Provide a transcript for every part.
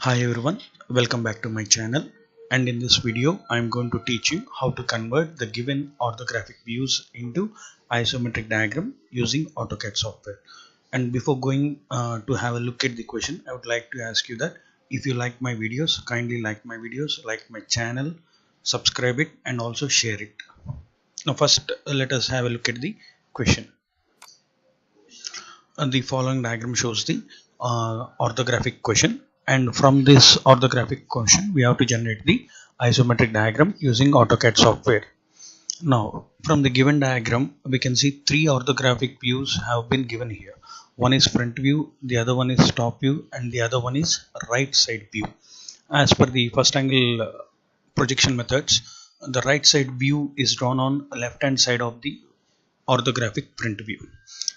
Hi everyone, welcome back to my channel, and in this video I am going to teach you how to convert the given orthographic views into isometric diagram using AutoCAD software. And before going to have a look at the question, I would like to ask you that if you like my videos, kindly like my videos, like my channel, subscribe it and also share it. Now first let us have a look at the question. The following diagram shows the orthographic question, and from this orthographic question we have to generate the isometric diagram using AutoCAD software. Now from the given diagram we can see three orthographic views have been given here. One is front view, the other one is top view, and the other one is right side view. As per the first angle projection methods, the right side view is drawn on left hand side of the orthographic front view.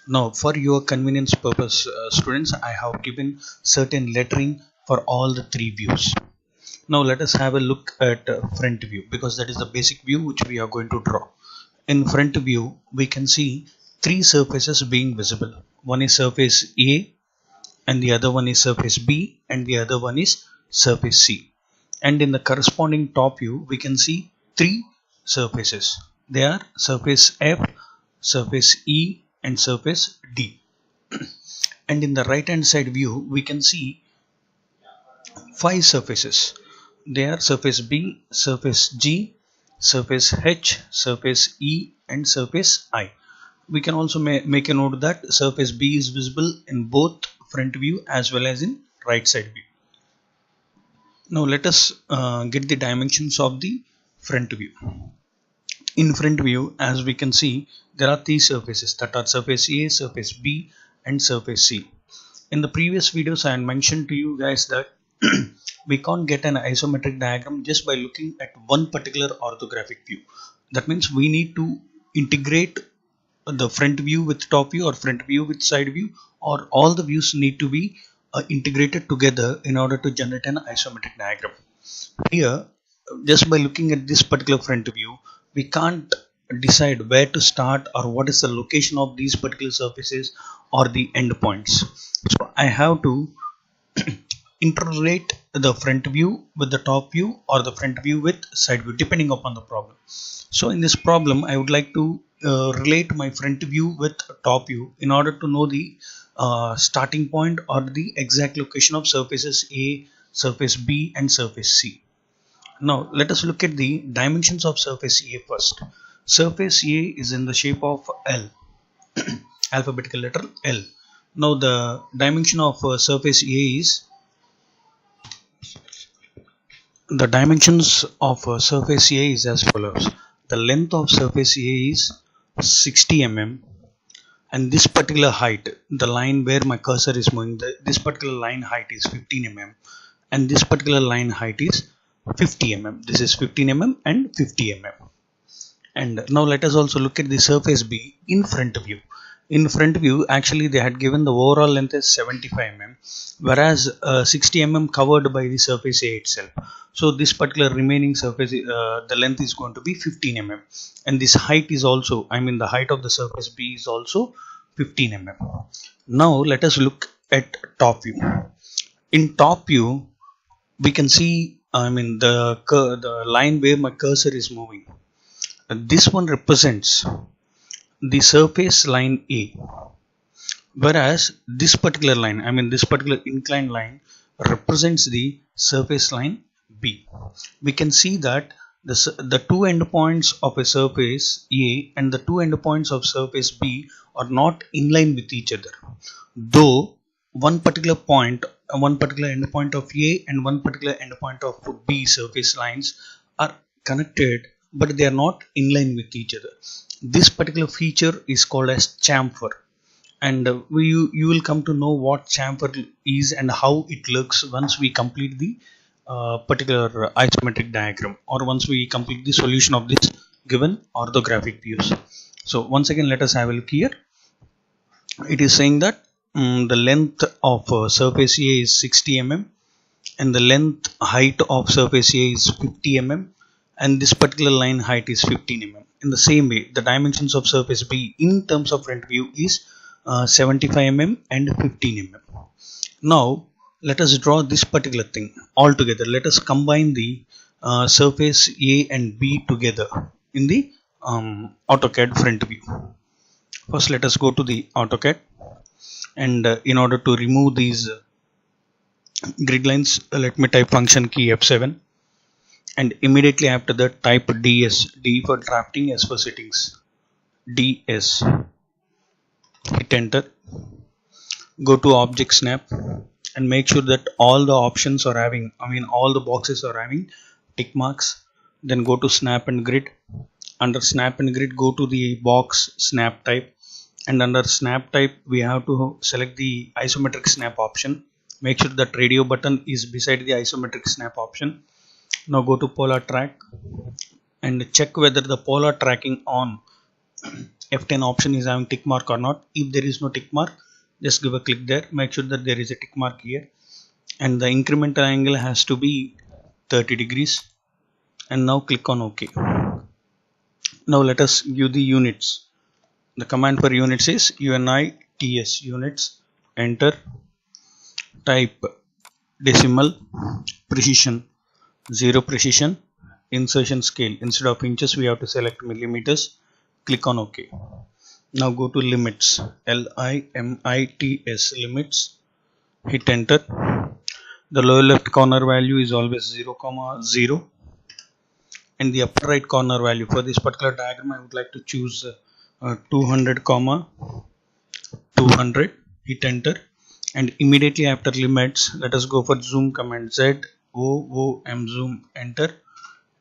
Now for your convenience purpose, students, I have given certain lettering for all the three views. Now let us have a look at front view, because that is the basic view which we are going to draw. In front view we can see three surfaces being visible. One is surface A, and the other one is surface B, and the other one is surface C. And in the corresponding top view we can see three surfaces. They are surface F, surface E, and surface D. And in the right hand side view we can see five surfaces. They are surface B, surface G, surface H, surface E, and surface I. We can also make a note that surface B is visible in both front view as well as in right side view. Now let us get the dimensions of the front view. In front view, as we can see, there are three surfaces, that are surface A, surface B, and surface C. In the previous videos I had mentioned to you guys that we can't get an isometric diagram just by looking at one particular orthographic view. That means we need to integrate the front view with top view, or front view with side view, or all the views need to be integrated together in order to generate an isometric diagram. Here, just by looking at this particular front view, we can't decide where to start or what is the location of these particular surfaces or the endpoints. So I have to interrelate the front view with the top view, or the front view with side view, depending upon the problem. So in this problem I would like to relate my front view with top view in order to know the starting point or the exact location of surfaces A, surface B, and surface C. Now let us look at the dimensions of surface A first. Surface A is in the shape of L, alphabetical letter L. Now the dimension of surface A is, the dimensions of surface A is as follows. The length of surface A is 60 mm, and this particular height, the line where my cursor is moving, this particular line height is 15 mm, and this particular line height is 50 mm. This is 15 mm and 50 mm. And now let us also look at the surface B in front view. In front view, actually they had given the overall length as 75 mm, whereas 60 mm covered by the surface A itself. So this particular remaining surface, the length is going to be 15 mm, and this height is also, the height of the surface B is also 15 mm. Now let us look at top view. In top view, we can see, the line where my cursor is moving. This one represents the surface line A, whereas this particular line, this particular inclined line, represents the surface line B. We can see that the two endpoints of a surface A and the two endpoints of surface B are not in line with each other, though one particular endpoint of A and one particular endpoint of B surface lines are connected, but they are not in line with each other. This particular feature is called as chamfer, and you will come to know what chamfer is and how it looks once we complete the particular isometric diagram, or once we complete the solution of this given orthographic views. So once again let us have a look here. It is saying that the length of surface A is 60 mm, and the length height of surface A is 50 mm, and this particular line height is 15 mm. In the same way, the dimensions of surface B in terms of front view is 75 mm and 15 mm. Now let us draw this particular thing all together. Let us combine the surface A and B together in the AutoCAD front view. First let us go to the AutoCAD, and in order to remove these grid lines, let me type function key F7, and immediately after that type DS, D for drafting, S for settings, DS. Hit enter. Go to object snap and make sure that all the options are having, all the boxes are having tick marks. Then go to snap and grid. Under snap and grid, go to the box snap type, and under snap type we have to select the isometric snap option. Make sure that radio button is beside the isometric snap option. Now go to polar track and check whether the polar tracking on F10 option is having tick mark or not. If there is no tick mark, just give a click there. Make sure that there is a tick mark here, and the incremental angle has to be 30 degrees, and now click on OK. Now let us give the units. The command for units is UNITS, units. Enter. Type decimal, precision 0, precision, insertion scale, instead of inches we have to select millimeters. Click on OK. Now go to limits, LIMITS, limits. Hit enter. The lower left corner value is always 0, 0, and the upper right corner value for this particular diagram I would like to choose 200, 200. Hit enter. And immediately after limits, let us go for zoom command, ZOOM, zoom. Enter.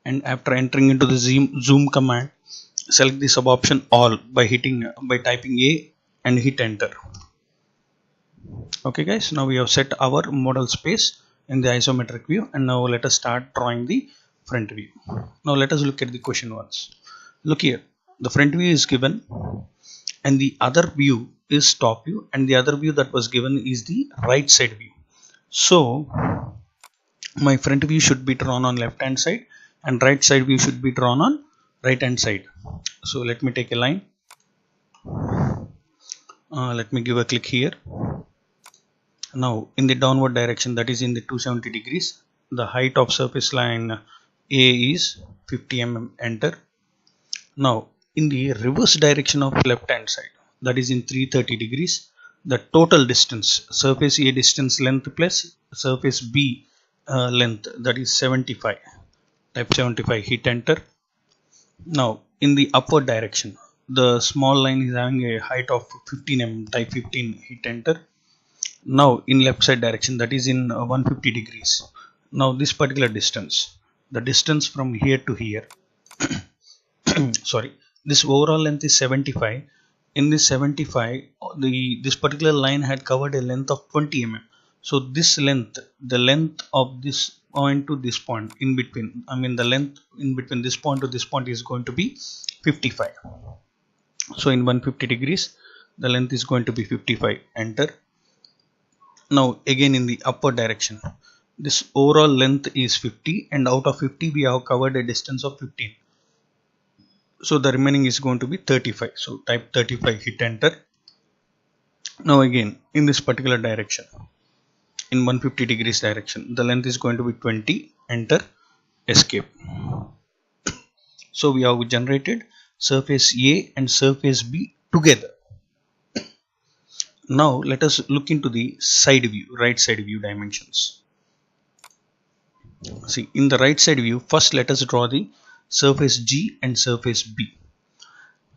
And after entering into the zoom command, select the sub option all by typing A and hit enter. Okay guys, now we have set our model space in the isometric view, and now let us start drawing the front view. Now let us look at the question once. Look here, the front view is given and the other view is top view, and the other view that was given is the right side view. So my front view should be drawn on left hand side and right side view should be drawn on right hand side. So let me take a line. Let me give a click here. Now in the downward direction, that is in the 270 degrees, the height of surface line A is 50 mm. Enter. Now in the reverse direction of left hand side, that is in 330 degrees, the total distance, surface A distance length plus surface B length, that is 75. Type 75. Hit enter. Now in the upward direction, the small line is having a height of 15 mm. Type 15. Hit enter. Now in left side direction, that is in 150 degrees. Now this particular distance, the distance from here to here sorry, this overall length is 75. In this 75, this particular line had covered a length of 20 mm. So this length, the length of this point to this point in between, the length in between this point to this point is going to be 55. So in 150 degrees, the length is going to be 55. Enter. Now again in the upward direction, this overall length is 50, and out of 50 we have covered a distance of 15. So the remaining is going to be 35. So type 35. Hit enter. Now again in this particular direction, in 150 degrees direction, the length is going to be 20. Enter. Escape. So we have generated surface A and surface B together. Now let us look into the side view, right side view dimensions. See, in the right side view, first let us draw the surface G and surface B.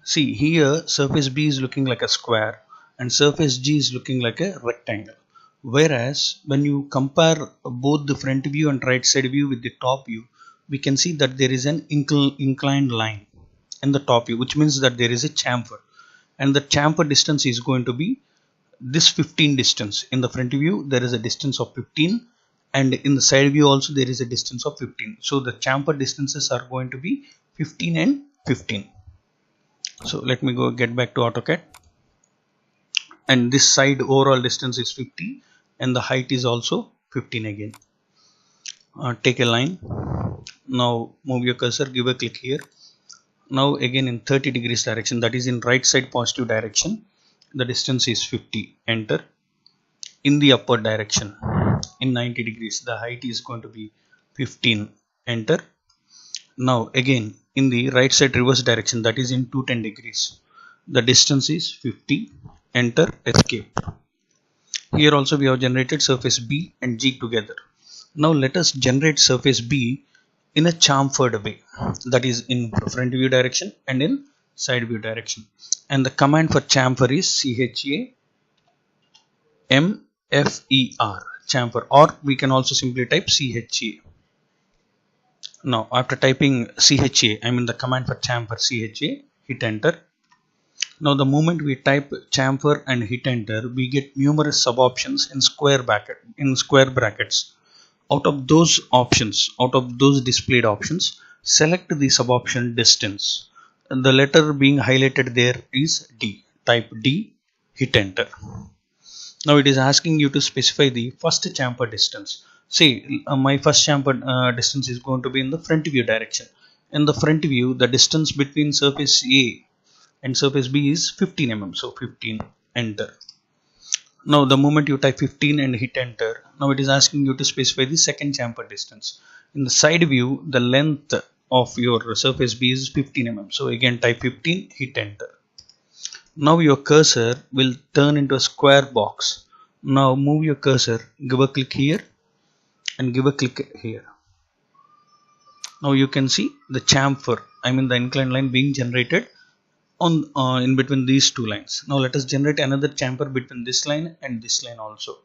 See here, surface B is looking like a square and surface G is looking like a rectangle. Whereas when you compare both the front view and right side view with the top view, we can see that there is an inclined line in the top view, which means that there is a chamfer, and the chamfer distance is going to be this 15 distance. In the front view there is a distance of 15, and in the side view also there is a distance of 15. So the chamfer distances are going to be 15 and 15. So let me get back to AutoCAD, and this side overall distance is 50 and the height is also 15 again. Take a line. Now move your cursor, give a click here. Now again in 30 degrees direction, that is in right side positive direction, the distance is 50. Enter. In the upward direction, in 90 degrees. The height is going to be 15. Enter. Now again in the right side reverse direction, that is in 210 degrees. The distance is 50. Enter. Escape. Here also we have generated surface B and G together. Now let us generate surface B in a chamfered way, that is in front view direction and in side view direction. And the command for chamfer is CHAMFER, chamfer, or we can also simply type CHA. Now after typing CHA, I mean the command for chamfer CHA, hit enter. Now the moment we type chamfer and hit enter, we get numerous sub options in square brackets. Out of those options, out of those displayed options, select the sub option distance. The letter being highlighted there is D. Type D, hit enter. Now it is asking you to specify the first chamfer distance. See, my first chamfer distance is going to be in the front view direction. In the front view, the distance between surface A and surface B is 15 mm. So 15, enter. Now the moment you type 15 and hit enter, now it is asking you to specify the second chamfer distance. In the side view, the length of your surface B is 15 mm. So again type 15, hit enter. Now your cursor will turn into a square box. Now move your cursor, give a click here and give a click here. Now you can see the chamfer, I mean the inclined line being generated on in between these two lines. Now let us generate another chamfer between this line and this line also.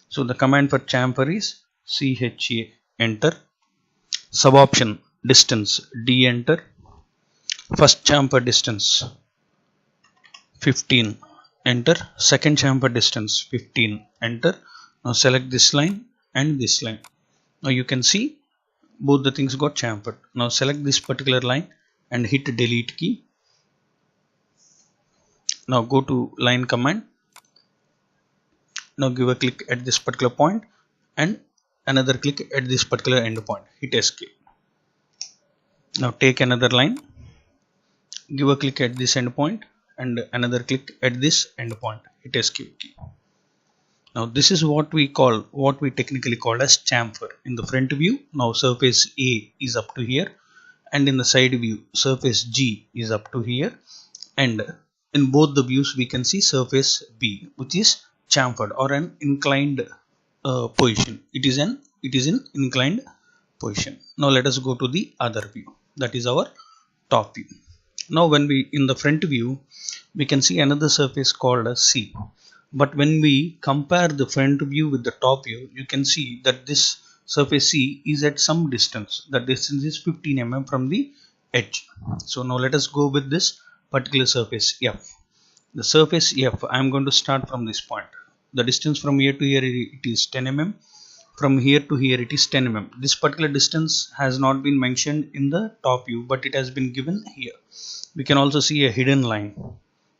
So the command for chamfer is CHA, enter. Sub option distance, D, enter. First chamfer distance 15, enter. Second chamfer distance 15, enter. Now select this line and this line. Now you can see both the things got chamfered. Now select this particular line and hit delete key. Now go to line command. Now give a click at this particular point and another click at this particular end point. Hit escape. Now take another line, give a click at this end point and another click at this end point. Hit escape key. Now this is what we technically call as chamfer. In the front view, now surface A is up to here, and in the side view surface G is up to here, and in both the views we can see surface B, which is chamfered or an inclined position. It is in inclined position. Now let us go to the other view, that is our top view. Now when we in the front view, we can see another surface called as C. But when we compare the front view with the top view, you can see that this surface C is at some distance. The distance is 15 mm from the edge. So now let us go with this particular surface F. The surface F, I am going to start from this point. The distance from here to here it is 10 mm. From here to here it is 10 mm. This particular distance has not been mentioned in the top view, but it has been given here. We can also see a hidden line.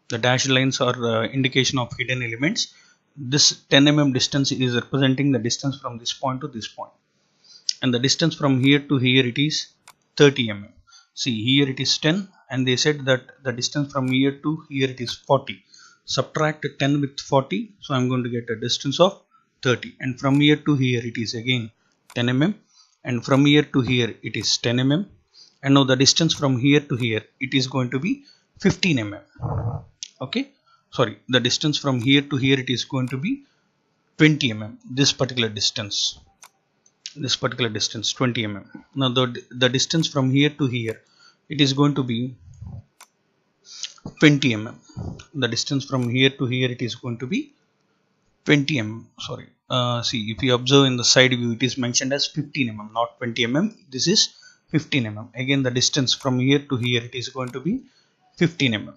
The dashed lines are indication of hidden elements. This 10 mm distance is representing the distance from this point to this point. And the distance from here to here it is 30 mm. See, here it is 10 and they said that the distance from here to here it is 40. Subtract 10 with 40, so I am going to get a distance of 30. And from here to here it is again 10 mm. And from here to here it is 10 mm. And now the distance from here to here it is going to be 15 mm. Okay, sorry, the distance from here to here it is going to be 20 mm. This particular distance 20 mm. Now the distance from here to here it is going to be 20 mm. The distance from here to here it is going to be 20 mm. Sorry, see, if you observe in the side view it is mentioned as 15 mm, not 20 mm. This is 15 mm. Again the distance from here to here it is going to be 15 mm.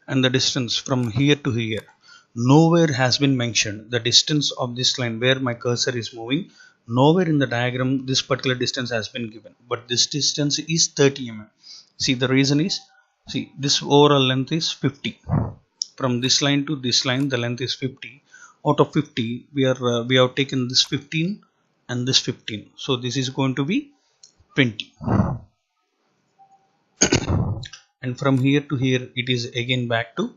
And the distance from here to here, nowhere has been mentioned the distance of this line where my cursor is moving. Nowhere in the diagram this particular distance has been given, but this distance is 30 mm. See, the reason is, see, this overall length is 50. From this line to this line the length is 50. Out of 50 we have taken this 15 and this 15, so this is going to be 20. And from here to here it is again back to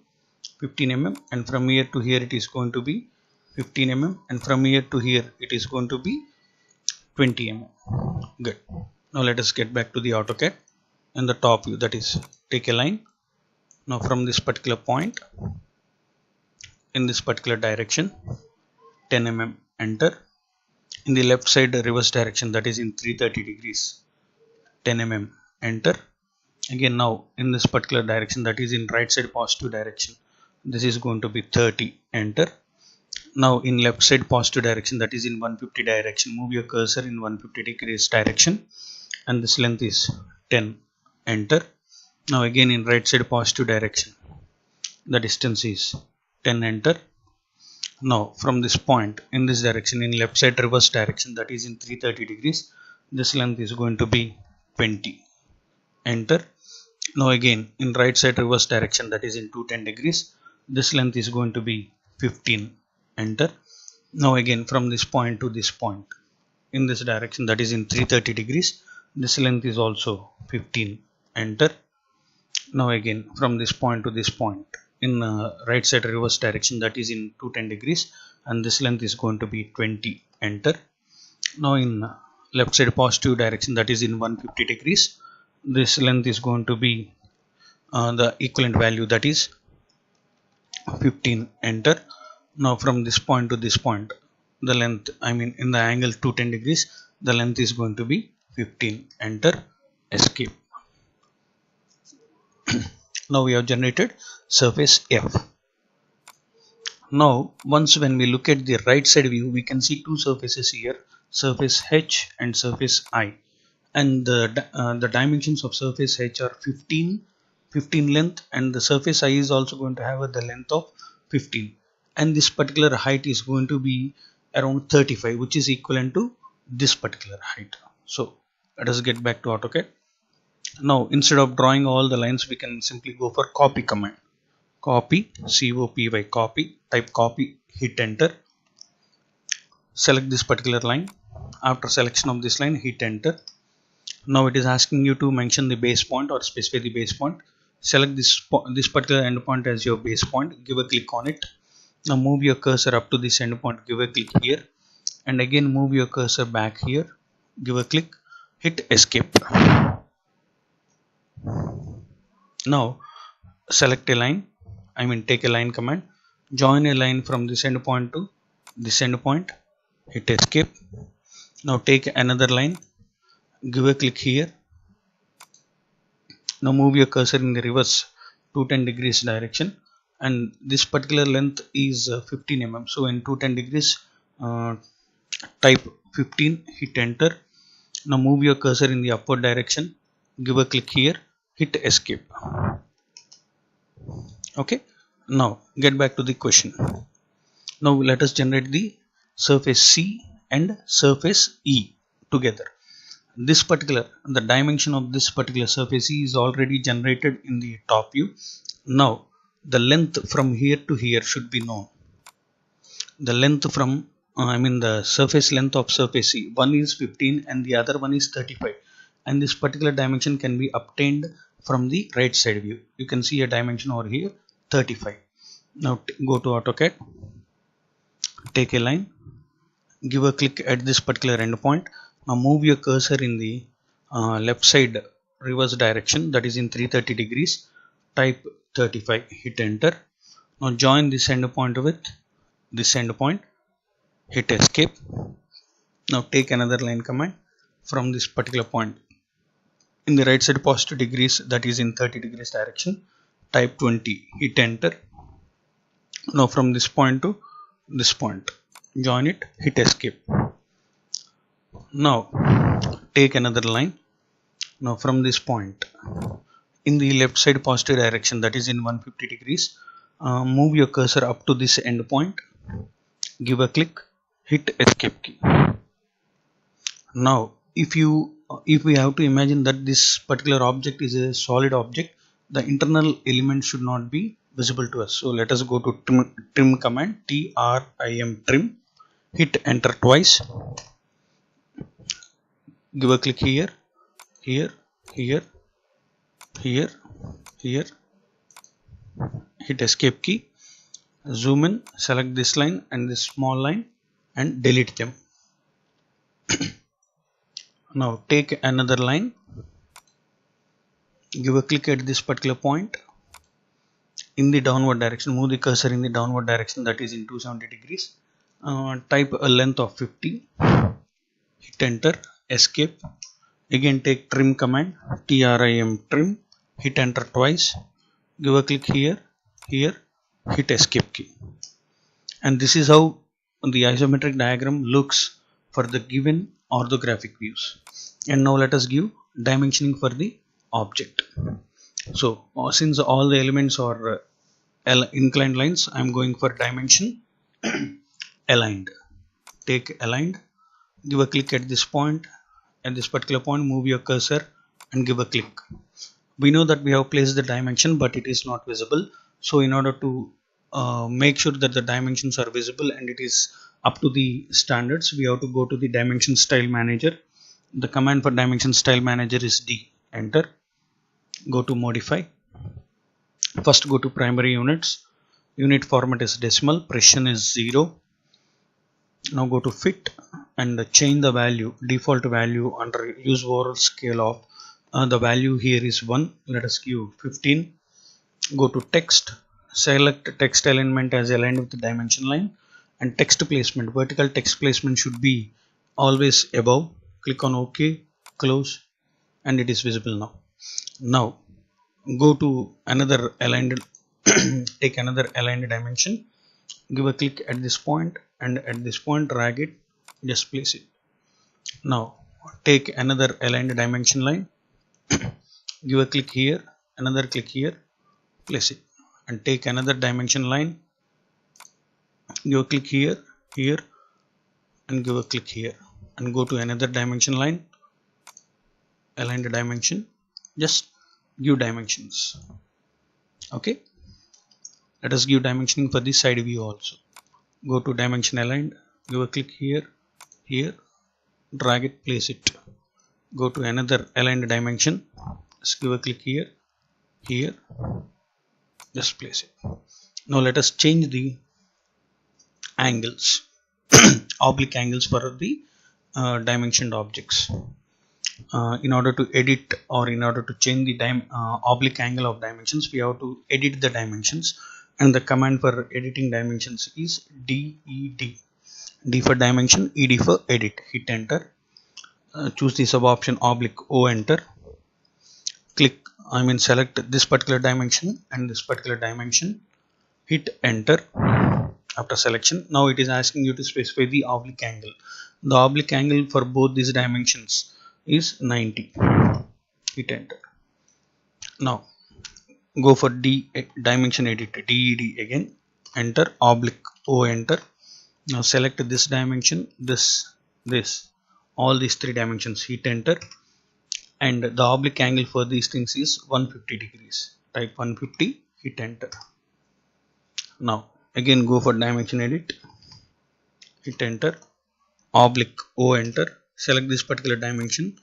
15 mm, and from here to here it is going to be 15 mm, and from here to here it is going to be 20 mm. Good. Now let us get back to the AutoCAD and the top view, that is take a line. Now from this particular point in this particular direction 10 mm, enter. In the left side reverse direction, that is in 330 degrees, 10 mm, enter. Again now in this particular direction, that is in right side positive direction, this is going to be 30, enter. Now in left side positive direction, that is in 150 direction, move your cursor in 150 degrees direction and this length is 10, enter. Now again in right side positive direction, the distance is 10, enter. Now from this point in this direction, in left side reverse direction, that is in 330 degrees, this length is going to be 20, enter. Now again in right side reverse direction, that is in 210 degrees, this length is going to be 15, enter. Now again from this point to this point in this direction, that is in 330 degrees, this length is also 15, enter. Now again from this point to this point in right side reverse direction, that is in 210 degrees, and this length is going to be 20, enter. Now in left side positive direction, that is in 150 degrees, this length is going to be the equivalent value, that is 15, enter. Now from this point to this point, the length, in the angle 210 degrees, the length is going to be 15, enter, escape. Now we have generated surface F. Now once when we look at the right side view, we can see two surfaces here, surface H and surface I, and the dimensions of surface H are 15 length, and the surface I is also going to have the length of 15, and this particular height is going to be around 35, which is equivalent to this particular height. So let us get back to AutoCAD. Now instead of drawing all the lines, we can simply go for copy command. Copy, C-O-P-Y, copy, type copy, hit enter. Select this particular line. After selection of this line, hit enter. Now it is asking you to mention the base point or specify the base point. Select this particular endpoint as your base point. Give a click on it. Now move your cursor up to this endpoint. Give a click here, and again move your cursor back here. Give a click. Hit escape. Now select a line. Take a line command. Join a line from this endpoint to this endpoint. Hit escape. Now take another line. Give a click here. Now move your cursor in the reverse 210 degrees direction, and this particular length is 15 mm. So in 210 degrees, type 15, hit enter. Now move your cursor in the upward direction. Give a click here. Hit escape. Okay. Now get back to the question. Now let us generate the surface C and surface E together. The dimension of this particular surface E is already generated in the top view. Now the length from here to here should be known. The length from the surface length of surface E, one is 15 and the other one is 35, and this particular dimension can be obtained from the right side view. You can see a dimension over here, 35. Now go to AutoCAD, take a line, give a click at this particular endpoint. Now move your cursor in the left side reverse direction, that is in 330 degrees, type 35, hit enter. Now join this endpoint with this endpoint, hit escape. Now take another line command from this particular point in the right side positive degrees, that is in 30 degrees direction, type 20, hit enter. Now from this point to this point, join it, hit escape. Now take another line. Now from this point in the left side positive direction, that is in 150 degrees, move your cursor up to this end point, give a click, hit escape key. Now if we have to imagine that this particular object is a solid object, the internal element should not be visible to us. So let us go to trim command, T-R-I-M, trim, hit enter twice. Give a click here, here, here, here, here, hit escape key. zoom in, select this line and this small line and delete them. Now take another line, give a click at this particular point in the downward direction, move the cursor in the downward direction, that is in 270 degrees. Type a length of 50, hit enter, escape. Again take trim command, trim, hit enter twice, give a click here, hit escape key. And this is how the isometric diagram looks for the given orthographic views. And now let us give dimensioning for the object. So since all the elements are inclined lines, I am going for dimension aligned. Take aligned, give a click at this point, at this particular point move your cursor and give a click. We know that we have placed the dimension but it is not visible. So in order to make sure that the dimensions are visible and it is up to the standards, we have to go to the dimension style manager. The command for dimension style manager is D, enter, go to modify, first go to primary units, unit format is decimal, precision is 0. Now go to fit and change the value, default value under use overall scale of the value here is 1, let us give 15. Go to text, select text alignment as aligned with the dimension line, and text placement, vertical text placement should be always above. Click on OK, close, and it is visible now. Now go to another aligned take another aligned dimension, give a click at this point and at this point drag it, just place it. Now take another aligned dimension line, give a click here, another click here, place it, and take another dimension line, give a click here, and give a click here, and go to another dimension line, aligned dimension, just give dimensions. Okay, let us give dimensioning for this side view also. Go to dimension aligned, give a click here, drag it, place it. Go to another aligned dimension, just give a click here, just place it. Now let us change the angles, oblique angles for the dimensioned objects. In order to edit or in order to change the oblique angle of dimensions, we have to edit the dimensions, and the command for editing dimensions is DED. D for dimension, ED for edit. Hit enter, choose the sub option oblique O, enter, click, select this particular dimension and this particular dimension, hit enter. After selection, now it is asking you to specify the oblique angle. The oblique angle for both these dimensions is 90. Hit enter. Now go for dimension edit, DED again, enter, oblique O, enter. Now select this dimension, this, all these three dimensions, hit enter, and the oblique angle for these things is 150 degrees. Type 150, hit enter. Now again go for dimension edit, hit enter, oblique O, enter, select this particular dimension,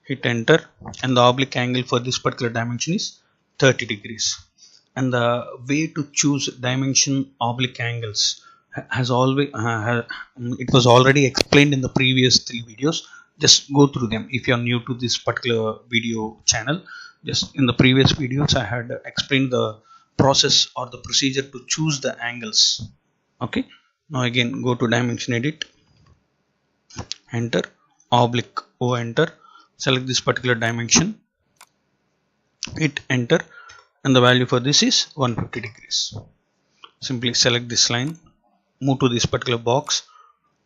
hit enter, and the oblique angle for this particular dimension is 30 degrees. And the way to choose dimension oblique angles has always it was already explained in the previous 3 videos. Just go through them if you are new to this particular video channel. Just in the previous videos I had explained the process or the procedure to choose the angles. Okay, now again go to dimension edit, enter, oblique O, enter, select this particular dimension, hit enter, and the value for this is 150 degrees. Simply select this line, move to this particular box,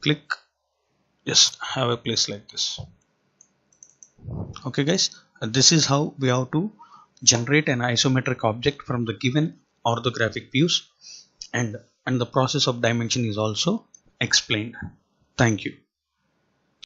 click, just have a place like this. Okay guys, this is how we have to generate an isometric object from the given orthographic views, and the process of dimension is also explained. Thank you.